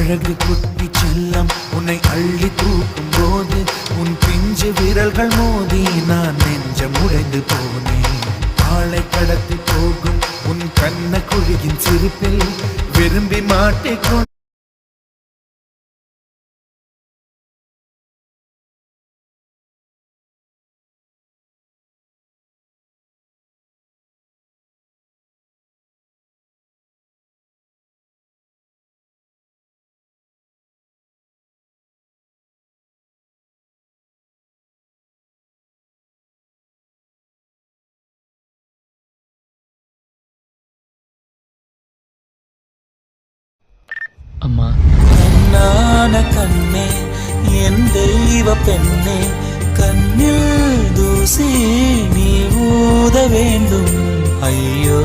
அழகு குட்டி செல்லம் உன்னை அள்ளி தூக்கும் போது உன் பிஞ்சு விரல்கள் மோதி நான் நெஞ்சம் உடைந்து போனேன். ஆளை கடத்தி போகும் உன் கண்ண குழியின் சிரிப்பில் விரும்பி மாட்டிக்கொண்டு அம்மா. கண்ணான கண்ணே என் தெய்வ பெண்ணே, கண்ணில் தூசி நீ ஊத வேண்டும். ஐயோ